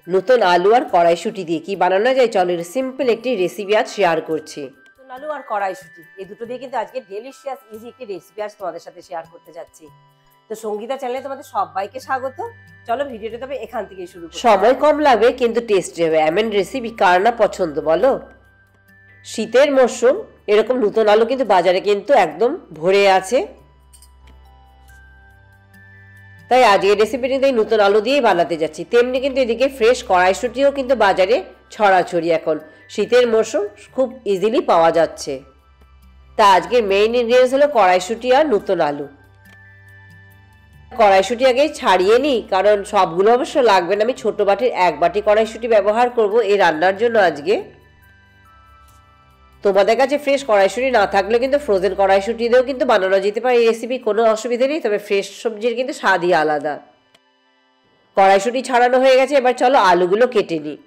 নতুন আলু আর কড়াইশুঁটি দিয়ে কি বানানো যায়, চলো সিম্পল একটি রেসিপি আজ শেয়ার করছি। নতুন আলু আর কড়াইশুঁটি এই দুটো দিয়ে কিন্তু আজকে ডেলিশিয়াস ইজি একটি রেসিপি আজ তোমাদের সাথে শেয়ার করতে যাচ্ছি। তো সঙ্গীতা চ্যানেলে তোমাদের সবাইকে স্বাগত। চলো ভিডিওটা তবে এখান থেকেই শুরু করি। সময় কম লাগবে কিন্তু টেস্টি হবে এমন রেসিপি কার না পছন্দ বলো। শীতের মরশুম, এরকম নতুন আলু কিন্তু বাজারে কিন্তু একদম ভরে আছে। তাই আজকের রেসিপিটি নতুন আলু দিয়েই বানাতে যাচ্ছি। তেমনি কিন্তু এদিকে ফ্রেশ কড়াইশুঁটিও কিন্তু বাজারে ছড়াছড়ি, এখন শীতের মরশুম খুব ইজিলি পাওয়া যাচ্ছে। তা আজকের মেইন ইনগ্রেডিয়েন্টস হলো কড়াইশুঁটি আর নতুন আলু। কড়াইশুঁটি আগে ছাড়িয়ে নিই, কারণ সবগুলো অবশ্য লাগবে না। আমি ছোট বাটির 1 বাটি কড়াইশুঁটি ব্যবহার করব এই রান্নার জন্য আজকে। তোমাদের কাছে ফ্রেশ কড়াইশুঁটি না থাকলে কিন্তু ফ্রোজেন কড়াইশুঁটি দিয়েও কিন্তু বানানো যেতে পারে এই রেসিপি, কোনো অসুবিধা নেই। তবে ফ্রেশ সবজির কিন্তু স্বাদই আলাদা। কড়াইশুঁটি ছাড়ানো হয়ে গেছে, এবার চলো আলুগুলো কেটে নিই।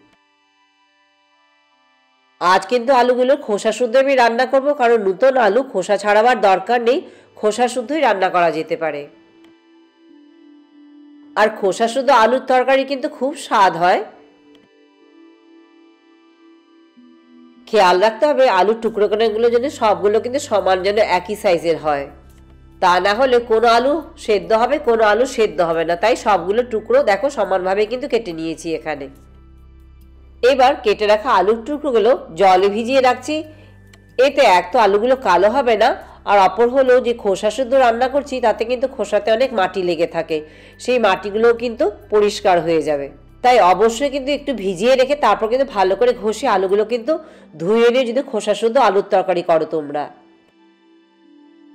আজ কিন্তু আলুগুলো খোসা শুদ্ধ আমি রান্না করব, কারণ নতুন আলু খোসা ছাড়াবার দরকার নেই, খোসা শুদ্ধই রান্না করা যেতে পারে। আর খোসা শুদ্ধ আলুর তরকারি কিন্তু খুব স্বাদ হয়। খেয়াল রাখতে হবে আলুর টুকরো কোনাগুলো যেন সবগুলো কিন্তু সমান, যেন একই সাইজের হয়। তা না হলে কোনো আলু সেদ্ধ হবে, কোনো আলু সেদ্ধ হবে না। তাই সবগুলো টুকরো দেখো সমানভাবে কিন্তু কেটে নিয়েছি এখানে। এবার কেটে রাখা আলুর টুকরোগুলো জলে ভিজিয়ে রাখছি। এতে এক তো আলুগুলো কালো হবে না, আর অপর হলো যে খোসা শুদ্ধ রান্না করছি তাতে কিন্তু খোসাতে অনেক মাটি লেগে থাকে, সেই মাটিগুলোও কিন্তু পরিষ্কার হয়ে যাবে। তাই অবশ্যই কিন্তু একটু ভিজিয়ে রেখে তারপর কিন্তু ভালো করে ঘষে আলুগুলো কিন্তু ধুয়ে নিয়ে যদি খোসা শুদ্ধ আলুর তরকারি করো তোমরা।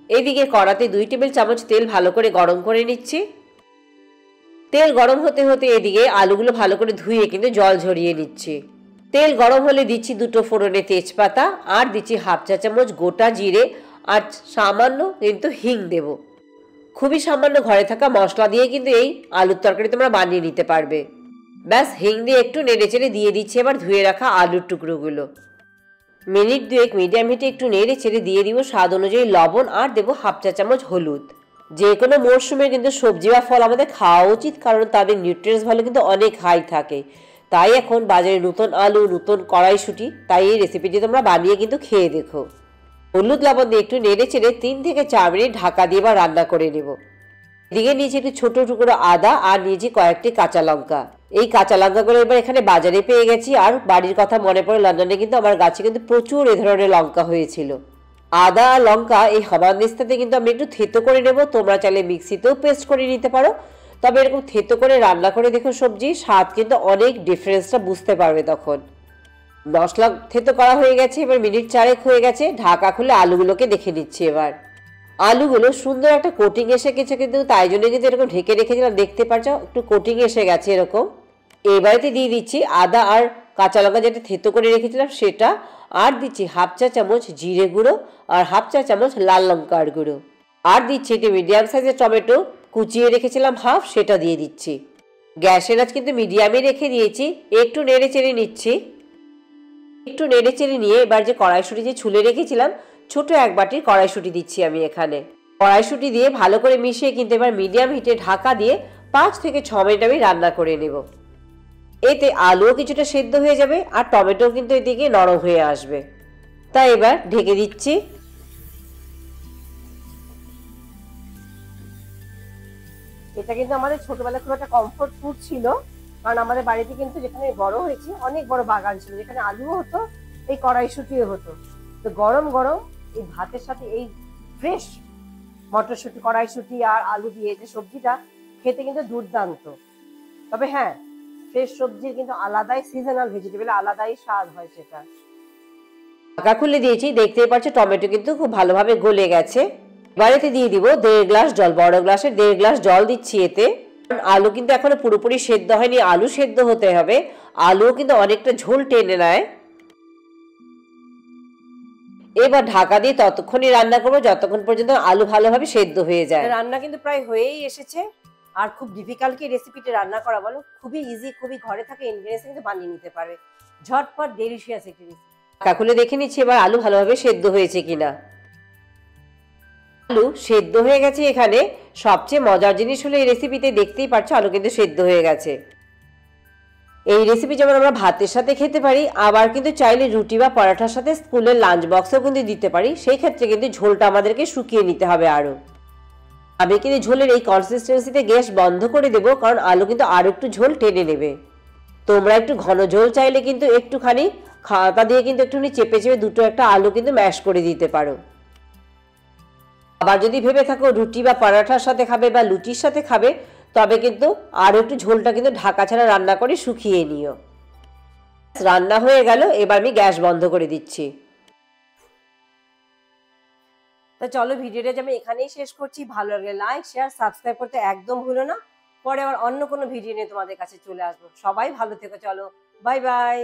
এইদিকে কড়াতে 2 টেবিল চামচ তেল ভালো করে গরম করে নিচ্ছি। তেল গরম হতে হতে এদিকে আলুগুলো ভালো করে ধুয়ে কিন্তু জল ঝরিয়ে নিচ্ছি। তেল গরম হলে দিচ্ছি 2 ফোড়নে তেজপাতা, আর দিচ্ছি 1/2 চা চামচ গোটা জিরে, আর সামান্য কিন্তু হিং দেব। খুবই সামান্য ঘরে থাকা মশলা দিয়ে কিন্তু এই আলুর তরকারি তোমরা বানিয়ে নিতে পারবে। ব্যাস হিং দিয়ে একটু নেড়েচেড়ে দিয়ে দিচ্ছি এবার ধুয়ে রাখা আলুর টুকরোগুলো। মিনিট 2 মিডিয়াম হিটে একটু নেড়েচেড়ে দিয়ে দিব স্বাদ অনুযায়ী লবণ, আর দেবো 1/2 চা চামচ হলুদ। যে কোনো মরশুমে কিন্তু সবজি বা ফল আমাদের খাওয়া উচিত, কারণ তাদের নিউট্রিয়েন্টস ভালো কিন্তু অনেক হাই থাকে। তাই এখন বাজারে নতুন আলু, নতুন কড়াইশুঁটি, তাই এই রেসিপিটি তোমরা বানিয়ে কিন্তু খেয়ে দেখো। হলুদ লবণ দিয়ে একটু নেড়েচেড়ে 3 থেকে 4 মিনিট ঢাকা দিয়ে বা রান্না করে নেব। এদিকে নিয়েছি একটু ছোট টুকরো আদা, আর নিয়েছি কয়েকটি কাঁচা লঙ্কা। এই কাঁচা লঙ্কাগুলো এবার এখানে বাজারে পেয়ে গেছি, আর বাড়ির কথা মনে পড়ে লন্ডনে কিন্তু আমার গাছে কিন্তু প্রচুর এ ধরনের লঙ্কা হয়েছিল। আদা আর লঙ্কা এই হামানদিস্তাতে কিন্তু আমি একটু থেতো করে নেব। তোমরা চাইলে মিক্সিতেও পেস্ট করে নিতে পারো, তবে এরকম থেতো করে রান্না করে দেখো সবজি স্বাদ কিন্তু অনেক ডিফারেন্সটা বুঝতে পারবে তখন। মশলা থেতো করা হয়ে গেছে, এবার মিনিট 4 হয়ে গেছে। ঢাকা খুলে আলুগুলোকে দেখে নিচ্ছি। এবার আলুগুলো সুন্দর একটা কোটিং এসে গেছে, কিন্তু তাই জন্য কিন্তু এরকম ঢেকে রেখেছিলাম, দেখতে পাচ্ছ একটু কোটিং এসে গেছে এরকম। এবারেতে দিয়ে দিচ্ছি আদা আর কাঁচা লঙ্কা যেটা থেতো করে রেখেছিলাম সেটা, আর দিচ্ছি 1/2 চা চামচ জিরে গুঁড়ো, আর 1/2 চা চামচ লাল লঙ্কার গুঁড়ো, আর দিচ্ছি একটি মিডিয়াম সাইজের টমেটো কুচিয়ে রেখেছিলাম হাফ, সেটা দিয়ে দিচ্ছি। গ্যাসের আঁচ কিন্তু মিডিয়ামে রেখে দিয়েছি। একটু নেড়ে চেড়ে নিচ্ছি। একটু নেড়ে চেড়ে নিয়ে এবার যে কড়াইশুঁটি যে ছুলে রেখেছিলাম, ছোট 1 বাটির কড়াইশুঁটি দিচ্ছি আমি এখানে। কড়াইশুঁটি দিয়ে ভালো করে মিশিয়ে কিন্তু এবার মিডিয়াম হিটে ঢাকা দিয়ে 5 থেকে 6 মিনিট আমি রান্না করে নেব। এতে আলুও কিছুটা সেদ্ধ হয়ে যাবে, আর টমেটো কিন্তু এদিকে নরম হয়ে আসবে। তাই এবার ঢেকে দিচ্ছি। এটা কিন্তু আমাদের ছোটবেলায় খুব একটা কমফোর্ট ফুড ছিল, কারণ আমাদের বাড়িতে কিন্তু যেখানে বড় হয়েছি অনেক বড় বাগান ছিল, যেখানে আলুও হতো, এই কড়াইশুঁটিও হতো। তো গরম গরম এই ভাতের সাথে এই ফ্রেশ মটরশুঁটি, কড়াইশুঁটি আর আলু দিয়ে যে সবজিটা খেতে কিন্তু দুর্দান্ত। তবে হ্যাঁ, ফ্রেশ সবজির কিন্তু আলাদাই, সিজনাল ভেজিটেবল আলাদাই স্বাদ হয় সেটা। ঢাকা খুলে দিয়েছি, দেখতেই পাচ্ছ টমেটো কিন্তু খুব ভালোভাবে গলে গেছে। এবারেতে দিয়ে দিব 1.5 গ্লাস জল, বড় গ্লাসে 1.5 গ্লাস জল দিচ্ছি এতে। আলু কিন্তু এখনো পুরোপুরি সেদ্ধ হয়নি, আলু সেদ্ধ হতে হবে। আলুও কিন্তু অনেকটা ঝোল টেনে নেয়। এবার ঢাকা দিয়ে ততক্ষণই রান্না করবো যতক্ষণ পর্যন্ত আলু ভালোভাবে সেদ্ধ হয়ে যায়। রান্না কিন্তু প্রায় হয়েই এসেছে, আর খুব ডিফিকাল্ট কি রেসিপিটি রান্না করা বলো, খুবই ইজি, খুবই ঘরে থাকা ইনগ্রেডিয়েন্টস কিন্তু বানিয়ে নিতে পারবে, ঝটপট ডেলিশিয়াস একটি রেসিপি। ঢাকা খুলে দেখে নিচ্ছি এবার আলু ভালোভাবে সেদ্ধ হয়েছে কিনা। আলু সেদ্ধ হয়ে গেছে। এখানে সবচেয়ে মজার জিনিস হলো এই রেসিপিতে দেখতেই পাচ্ছ আলু কিন্তু সেদ্ধ হয়ে গেছে। এই রেসিপি যেমন আমরা ভাতের সাথে খেতে পারি, আবার কিন্তু চাইলে রুটি বা পরাঠার সাথে স্কুলের লাঞ্চ বক্সেও কিন্তু দিতে পারি। সেই ক্ষেত্রে কিন্তু ঝোলটা আমাদেরকে শুকিয়ে নিতে হবে আরও। আমি কিন্তু ঝোলের এই কনসিস্টেন্সিতে গ্যাস বন্ধ করে দেবো, কারণ আলু কিন্তু আরও একটু ঝোল টেনে নেবে। তোমরা একটু ঘন ঝোল চাইলে কিন্তু একটুখানি খাতা দিয়ে কিন্তু একটুখানি চেপে চেপে দুটো একটা আলু কিন্তু ম্যাশ করে দিতে পারো। আবার যদি ভেবে থাকো রুটি বা পরাঠার সাথে খাবে বা লুচির সাথে খাবে, তবে কিন্তু আরও একটু ঝোলটা কিন্তু ঢাকা ছাড়া রান্না করে শুকিয়ে নিও। রান্না হয়ে গেল, এবার আমি গ্যাস বন্ধ করে দিচ্ছি। তা চলো, ভিডিওটা আমি এখানেই শেষ করছি। ভালো লাগলে লাইক, শেয়ার, সাবস্ক্রাইব করতে একদম ভুলো না। পরে আবার অন্য কোনো ভিডিও নিয়ে তোমাদের কাছে চলে আসবো। সবাই ভালো থেকো, চলো বাই বাই।